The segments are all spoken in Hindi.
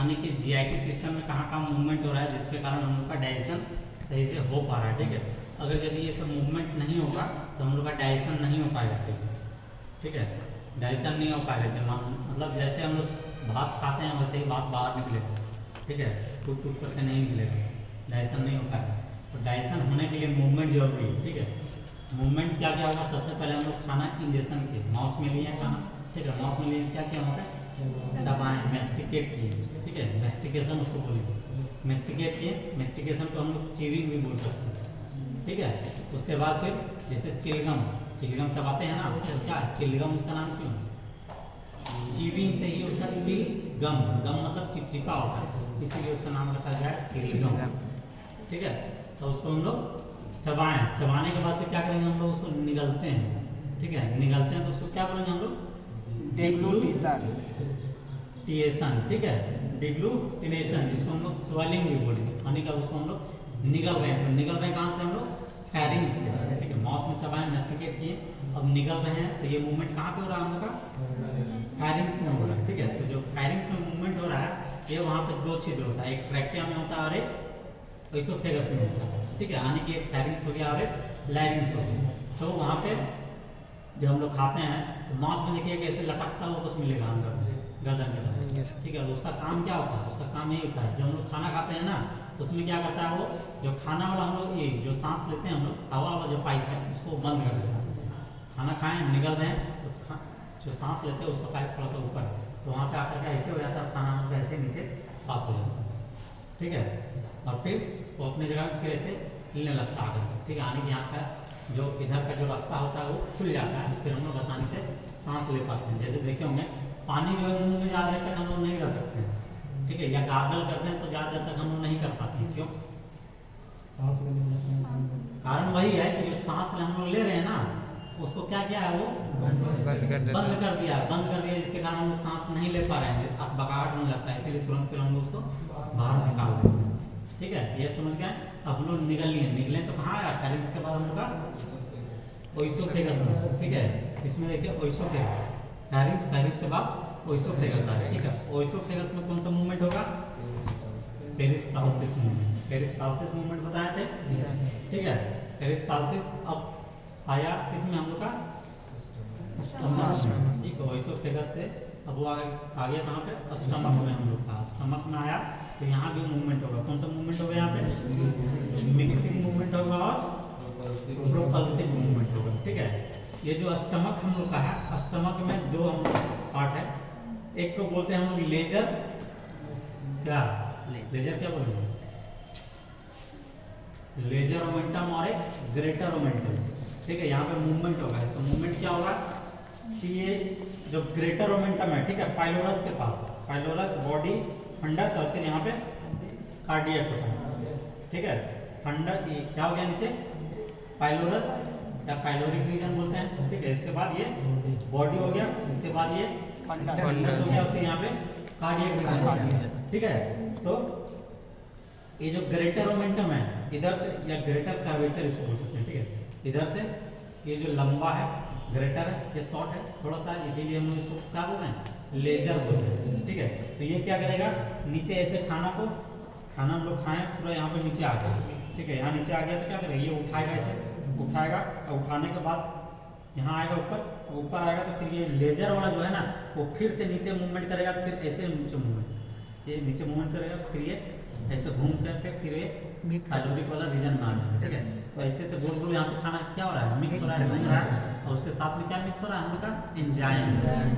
यानी कि जीआईटी सिस्टम में कहाँ कहाँ मूवमेंट हो रहा है जिसके कारण हम लोग का डाइजेशन सही से हो पा रहा है। ठीक है, अगर यदि ये सब मूवमेंट नहीं होगा तो हम लोग का डाइजेशन नहीं हो पाएगा सही से। ठीक है, डाइजेशन नहीं हो पाएगा, जब मतलब जैसे हम लोग भात खाते हैं वैसे ही भात बाहर निकलेगा। ठीक है, टूट टूट करके नहीं निकलेगा, डाइजेशन नहीं हो पाएगा। तो डाइजेशन होने के लिए मूवमेंट जरूरी है। ठीक है, मूवमेंट क्या क्या होगा, सबसे पहले हम लोग खाना इंजेक्शन किए, माउथ में लिए खाना। ठीक है, माउथ में लिए क्या किया वहाँ पे दबाएं, मेस्टिकेट किए। ठीक है, मेस्टिकेशन उसको बोलेंगे, मेस्टिकेट किए। मेस्टिकेशन को हम लोग चीविंग भी बोल सकते हैं। ठीक है, उसके बाद फिर जैसे चिलगम, चिलगम चबाते हैं ना, तो क्या चिलगम उसका नाम क्यों, चीविंग से ही उसका चिलगम, गम मतलब चिपचिपा होता है, इसीलिए उसका नाम रखा गया है चिलगम। ठीक है, तो उसको हम लोग चबाएं, चबाने के बाद फिर क्या करेंगे हम लोग उसको निगलते हैं। ठीक है, निगलते हैं तो उसको क्या बोलेंगे हम लोग डिग्लूटिनेशन। ठीक है, डिग्लूटिनेशन, जिसको हम लोग स्वेलिंग भी बोलेंगे, यानी कि उसको हम लोग निगल रहे हैं। तो निगल रहे हैं कहाँ से हम लोग, फैरिंग्स से। ठीक है, माउथ में चबाएं, मेस्टिकेट किए, अब निगल रहे हैं। तो ये मूवमेंट कहाँ पे हो रहा है हम लोग का, फैरिंग्स में हो रहा है। ठीक है, तो जो फैरिंग्स में मूवमेंट हो रहा है ये वहाँ पे दो छिद्र होता है, एक ट्रैकिया में होता है और एक इसोफेगस में होता है। ठीक है, यानी कि एक फैरिंग्स हो गया और एक लैरिंग्स हो गया। तो वहाँ पे जब हम लोग खाते हैं तो माउथ में देखिए कैसे लटकता हुआ कुछ मिलेगा अंदर गर्दन के पास। ठीक है, उसका काम क्या होता है, उसका काम यही होता है, जब हम लोग खाना खाते हैं ना उसमें क्या करता है वो, जो खाना वाला हम लोग ये जो सांस लेते हैं हम लोग, हवा वाला जो पाइप है उसको बंद कर देता है। खाना खाएं निगल रहे हैं तो जो सांस लेते हैं उसका पाइप थोड़ा सा ऊपर है, तो वहाँ पे आकर के ऐसे हो जाता है, खाना हम ऐसे नीचे पास हो जाता है। ठीक है, और फिर वो अपनी जगह फिर ऐसे हिलने लगता है आकर। ठीक है, आने के यहाँ का जो इधर का जो रास्ता होता है वो खुल जाता है, फिर हम लोग आसानी से सांस ले पाते हैं। जैसे देखे होंगे पानी जो है मुंह में ज़्यादा देर तक हम लोग नहीं रह सकते हैं। ठीक है, या गार्गल करते हैं तो ज़्यादा देर तक हम लोग नहीं कर पाते हैं। क्यों, सांस लेने कारण वही है कि जो सांस हम लोग ले रहे हैं ना उसको क्या किया है वो बंद कर दिया, जिसके कारण हम लोग सांस नहीं ले पा रहे हैं, बकाहट होने लगता है, इसीलिए तुरंत फिर हम लोग उसको बाहर निकाल देते हैं। ठीक है, ये समझ गए। अब हम लोग निकले तो कहाँ आया, फैरिंग्स के बाद हम लोग का ओइसोफेगस में। ठीक है, इसमें देखिए ओइसोफेगस, फैरिंग्स के बाद ओइसोफेगस आ रहा है। ठीक है, ओइसोफेगस में कौन सा मूवमेंट होगा, पेरिस्टाल्सिस मूवमेंट, पेरिस्टाल्सिस मूवमेंट बताए थे। ठीक है, पेरिस्टाल्सिस अब आया किसमें हम लोग का स्टमक में। ठीक है, ओइसोफेगस से अब वो आ गया कहाँ पे, स्टमक में हम लोग का, स्टमक में आया तो यहाँ भी मूवमेंट होगा। कौन सा मूवमेंट होगा यहाँ पे, मिक्सिंग मूवमेंट होगा और प्रोपल्सिव मूवमेंट होगा। ठीक है, ये जो स्टमक हम लोग का है, स्टमक में दो हम पार्ट है, एक को बोलते हैं हम लोग लेजर, क्या लेजर क्या बोलेंगे, लेजर ओमेंटम और एक ग्रेटर ओमेंटम। ठीक है, यहाँ पे मूवमेंट होगा, इसका मूवमेंट क्या होगा कि ये जो ग्रेटर ओमेंटम है, ठीक है, पाइलोरस के पास, पाइलोरस बॉडी फंडस और फिर यहाँ पे कार्डियक होता है। ठीक है, फंडस ये क्या हो गया नीचे, पाइलोरस या पाइलोरिक रीजन बोलते हैं। ठीक है, इसके बाद ये बॉडी हो गया, इसके बाद ये फंडस हो गया, फिर यहाँ पे कार्डियक रीजन। ठीक है, तो ये जो ग्रेटर ओमेंटम है इधर से, या ग्रेटर कर्वेचर इसको बोल सकते हैं। ठीक है, इधर से ये जो लंबा है ग्रेटर है, ये शॉर्ट है थोड़ा सा, इसीलिए हम लोग इसको क्या बोल रहे हैं, लेजर बोलते हैं। ठीक है, तो ये क्या करेगा, नीचे ऐसे खाना हम लोग खाएं पूरा यहाँ पे नीचे आ गया। ठीक है, यहाँ नीचे आ गया तो क्या करेगा, ये उठाएगा, ऐसे उठाएगा और उठाने के बाद यहाँ आएगा ऊपर आएगा, तो फिर ये लेजर वाला जो है ना वो फिर से नीचे मूवमेंट करेगा, तो फिर ऐसे नीचे मूवमेंट, ये नीचे मूवमेंट करेगा, फिर ये ऐसे घूम करके फिर ये कैलोरिक वाला रीजन में आ जाएगा। ठीक है, तो ऐसे से गोल गोल यहाँ पे खाना क्या हो रहा है, मिक्स हो रहा है, घूम रहा है, और उसके साथ में क्या मिक्स हो रहा है हम लोग का, एंजाइम,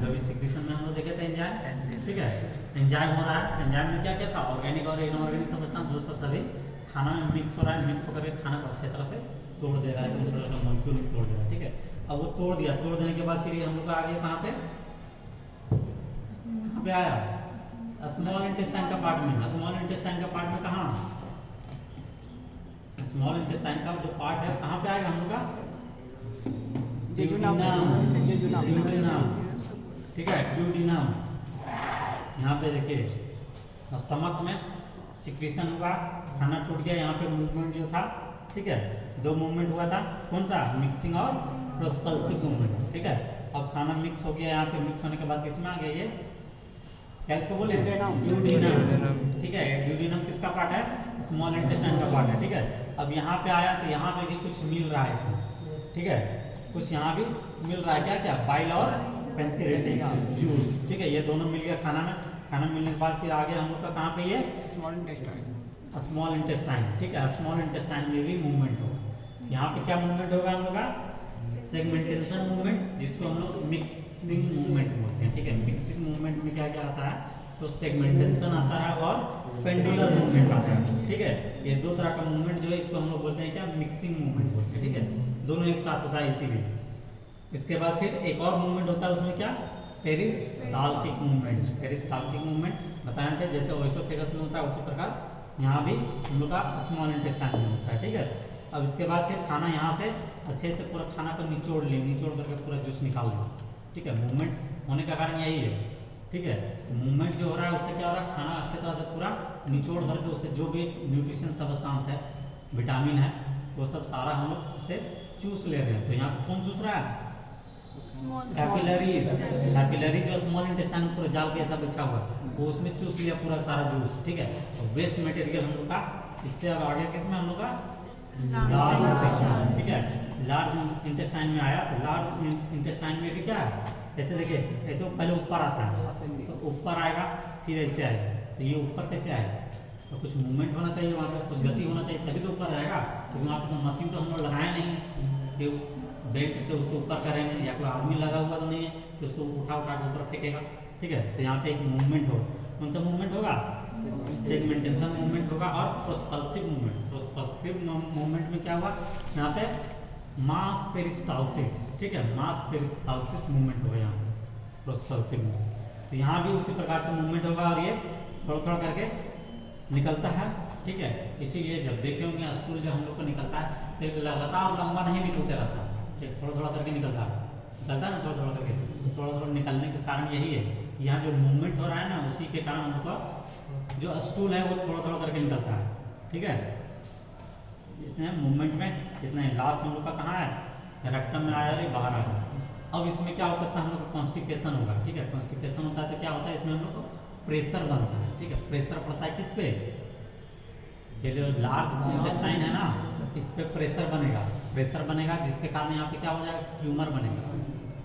जो भी सिक्रीशन में हम लोग देखे थे एंजाइम। ठीक है, एंजाइम हो रहा है, एंजाइम में क्या क्या था, ऑर्गेनिक और इनऑर्गेनिक सब्सटेंस, जो सब सभी खाना में मिक्स हो रहा है, मिक्स होकर खाना को अच्छी तरह से तोड़ दे रहा है, छोटा छोटा मॉलिक्यूल तोड़ दे रहा है। ठीक है, अब वो तोड़ दिया, तोड़ देने के बाद फिर हम लोग का आ गया कहाँ पे आया, स्मॉल इंटेस्टाइन का पार्ट में। स्मॉल इंटेस्टाइन का पार्ट में कहाँ, स्मॉल इंटेस्टाइन का जो पार्ट है कहाँ पे आएगा हम लोग का, ड्यूडेनम। ठीक है, ड्यूडेनम, यहाँ पे देखिए स्टमक में सिक्रीशन हुआ, खाना टूट गया, यहाँ पे मूवमेंट जो था। ठीक है, दो मूवमेंट हुआ था, कौन सा, मिक्सिंग और प्रोपल्सिव मूवमेंट। ठीक है, अब खाना मिक्स हो गया, यहाँ पे मिक्स होने के बाद किसमें आ गया, ये क्या इसको बोले? Duodenum. ड्यूडेनम। ठीक है, ड्यूडेनम किसका पार्ट है? स्मॉल इंटेस्टाइन का पार्ट है। ठीक है, अब यहाँ पे आया तो यहाँ पे भी कुछ मिल रहा है इसमें। ठीक है, कुछ यहाँ भी मिल रहा है, क्या क्या? बाइल और पैंक्रियाटिक जूस। ठीक है, ये दोनों मिल गया खाना में। खाना मिलने के बाद फिर आगे हम लोग का कहाँ पे? ये Small intestine. Small intestine. ठीक है, स्मॉल इंटेस्टाइन में भी मूवमेंट होगा। यहाँ पे क्या मूवमेंट होगा हम लोग का? सेगमेंटेशन मूवमेंट, जिसको हम लोग मिक्सिंग मूवमेंट बोलते हैं। ठीक है, मिक्सिंग मूवमेंट में क्या क्या आता है? तो सेगमेंटेशन आता है और पेंडुलर मूवमेंट आता है। ठीक है, ये दो तरह का मूवमेंट जो है इसको हम लोग बोलते हैं क्या? मिक्सिंग मूवमेंट बोलते हैं। ठीक है, दोनों एक साथ होता है इसीलिए। इसके बाद फिर एक और मूवमेंट होता है, उसमें क्या? Peristaltic movement. पेरिस्टाल्टिक मूवमेंट बताए थे, जैसे ओएसोफेगस में होता है उसी प्रकार यहाँ भी हम लोग का स्मॉल इंटेस्टाइन में होता है। ठीक है, अब इसके बाद फिर खाना यहाँ से अच्छे से पूरा खाना को निचोड़ ले, निचोड़ करके पूरा जूस निकाल लें। ठीक है, मूवमेंट होने का कारण यही है। ठीक है, तो मूवमेंट जो हो रहा है उससे क्या हो रहा है? खाना अच्छे तरह से पूरा निचोड़ करके उससे जो भी न्यूट्रिशन सब्सटेंस है, विटामिन है, वो सब सारा हम लोग उससे चूस ले रहे हैं। तो यहाँ पर कौन चूस रहा है? कैपिलरीज। कैपिलरी जो स्मॉल इंटेस्टाइन में पूरा जाल के ऐसा बिछा हुआ है, वो उसमें चूस लिया पूरा सारा जूस। ठीक है, तो वेस्ट मटेरियल हम लोग का इससे अब आगे किसमें हम लोग का? Large intestine. ठीक है, लार्ज इंटेस्टाइन में आया तो लार्ज इंटेस्टाइन में भी क्या है? ऐसे देखिए, ऐसे पहले ऊपर आता है, तो ऊपर आएगा, फिर ऐसे आएगा। तो ये ऊपर कैसे आएगा? तो कुछ मूवमेंट होना चाहिए वहाँ पर, कुछ गति होना चाहिए, तभी तो ऊपर आएगा। क्योंकि वहाँ पर तो मशीन तो हम लोग लगाए नहीं कि बेल्ट से उसको ऊपर करेंगे, या कोई आदमी लगा हुआ तो नहीं है कि उसको उठा उठा के ऊपर फेंकेगा। ठीक है, तो यहाँ पे एक मूवमेंट होगा। कौन सा मूवमेंट होगा? सेगमेंटेशन मूवमेंट होगा और प्रोस्पल्सिव मूवमेंट। प्रोस्पल्सिव मूवमेंट में क्या हुआ? यहाँ पे मास पेरिस्टाल्सिस। ठीक है, मास पेरिस्टाल्सिस मूवमेंट होगा यहाँ पे, प्रोस्पल्सिव मूवमेंट। तो यहाँ भी उसी प्रकार से मूवमेंट होगा और ये थोड़ा थोड़ा करके निकलता है। ठीक है, इसीलिए जब देखे होंगे स्टूल जब हम लोग को निकलता है तो एक लगातार लंबा नहीं निकलते रहता, ठीक, थोड़ा थोड़ा करके निकलता है ना, थोड़ा थोड़ा करके। थोड़ा थोड़ा निकलने का कारण यही है कि यहाँ जो मूवमेंट हो रहा है ना, उसी के कारण हम लोग का जो स्टूल है वो थोड़ा थोड़ा करके निकलता है। ठीक है, इसमें मूवमेंट में कितना है? लास्ट हम लोग का कहाँ है? रेक्टम में आया, बाहर आ गया। अब इसमें क्या हो सकता है? हम लोग को कॉन्स्टिपेशन होगा। ठीक है, कॉन्स्टिपेशन होता है तो क्या होता है? इसमें हम लोग को प्रेशर बनता है। ठीक है, प्रेशर पड़ता है किस पे? ये जो लार्ज इंटेस्टाइन है ना, इस पे प्रेशर बनेगा। प्रेशर बनेगा जिसके कारण यहाँ पे क्या हो जाएगा? ट्यूमर बनेगा।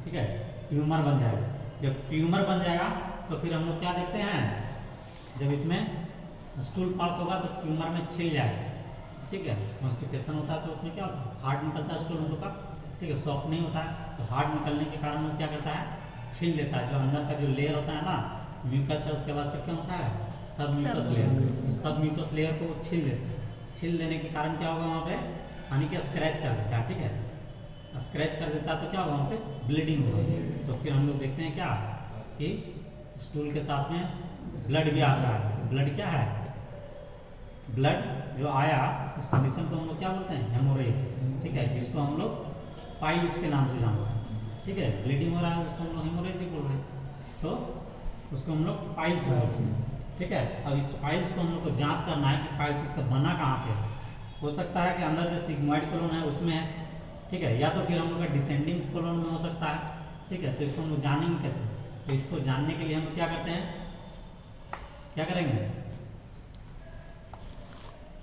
ठीक है, ट्यूमर बन जाएगा। जब ट्यूमर बन जाएगा तो फिर हम लोग क्या देखते हैं? जब इसमें स्टूल पास होगा तो ट्यूमर में छिल जाएगा। ठीक है, कॉन्स्टिपेशन होता है तो उसमें क्या होता है? हार्ड निकलता है स्टूल हम लोग का। ठीक है, सॉफ्ट नहीं होता है, तो हार्ड निकलने के कारण वो क्या करता है? छील लेता है। जो अंदर का जो लेयर होता है ना, म्यूकस है, उसके बाद फिर कौन सा है? सब म्यूकस लेयर। सब म्यूकस लेयर को छील देता है। छील देने के कारण क्या होगा? वहाँ पे पानी के स्क्रैच कर देता है। ठीक है, स्क्रैच कर देता है तो क्या होगा? वहाँ पे ब्लीडिंग होगा। तो फिर हम लोग देखते हैं क्या कि स्टूल के साथ में ब्लड भी आता है। ब्लड क्या है? ब्लड जो आया उस कंडीशन को हम लोग क्या बोलते हैं? हेमोरेज। ठीक है, जिसको हम लोग पाइल्स के नाम से जानते हैं। ठीक है, ब्लीडिंग हो रहा है उसको हम लोग हेमोरेज ही बोल रहे हैं, तो उसको हम लोग पाइल्स बोलते हैं। ठीक है, अब इस पाइल्स को हम लोग को जांच करना है कि पाइल्स इसका बना कहाँ पे है। हो सकता है कि अंदर जो सिग्मोइड कोलोन है उसमें है। ठीक है, या तो फिर हम लोग का डिसेंडिंग कोलोन में हो सकता है। ठीक है, तो इसको हम लोग जानेंगे कैसे? तो इसको जानने के लिए हम लोग क्या करते हैं? क्या करेंगे?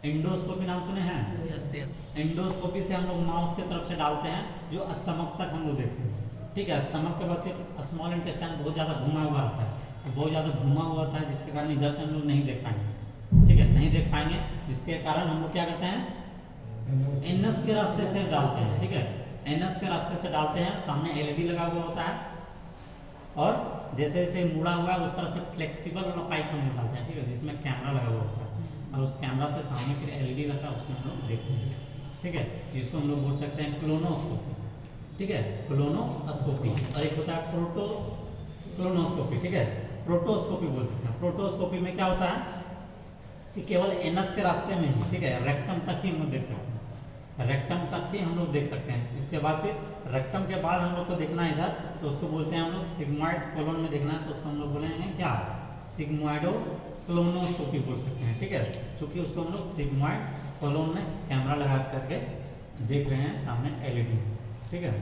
एंडोस्कोपी नाम सुने हैं? Yes yes. एंडोस्कोपी से हम लोग माउथ की तरफ से डालते हैं, जो स्टमक तक हम लोग देखते हैं। ठीक है, स्टमक के बाद फिर स्मॉल इंटेस्टाइन बहुत ज़्यादा घुमा हुआ रहता है, तो बहुत ज़्यादा घुमा हुआ रहता है जिसके कारण इधर से हम लोग नहीं देख पाएंगे। ठीक है, नहीं देख पाएंगे, जिसके कारण हम लोग क्या करते हैं? एनस के रास्ते से डालते हैं। ठीक है, एनस के रास्ते से डालते हैं। सामने एलईडी लगा हुआ होता है और जैसे जैसे मुड़ा हुआ है उस तरह से फ्लेक्सिबल वाला पाइप हम लोग डालते हैं। ठीक है, जिसमें कैमरा लगा हुआ होता है और उस कैमरा से सामने फिर एलईडी रहता है, उसमें हम लोग देखते हैं। ठीक है, जिसको हम लोग बोल सकते हैं क्लोनोस्कोपी। ठीक है, क्लोनोस्कोपी। और एक होता है प्रोटोक्लोनोस्कोपी। ठीक है, प्रोटोस्कोपी बोल सकते हैं। प्रोटोस्कोपी में क्या होता है कि केवल एनस के रास्ते में ही, ठीक है, रेक्टम तक ही हम लोग देख सकते हैं। रेक्टम तक ही हम लोग देख सकते हैं। इसके बाद फिर रेक्टम के बाद हम लोग को देखना है इधर, तो उसको बोलते हैं हम लोग सिग्मॉइड कोलोन में देखना है, तो उसको हम लोग बोलेंगे क्या? सिग्मॉइडो क्लोनोस्कोपी बोल सकते हैं। ठीक है, चूंकि उसको हम लोग सिग्मॉइड कोलोन में कैमरा लगा करके देख रहे हैं सामने एलईडी। ठीक है।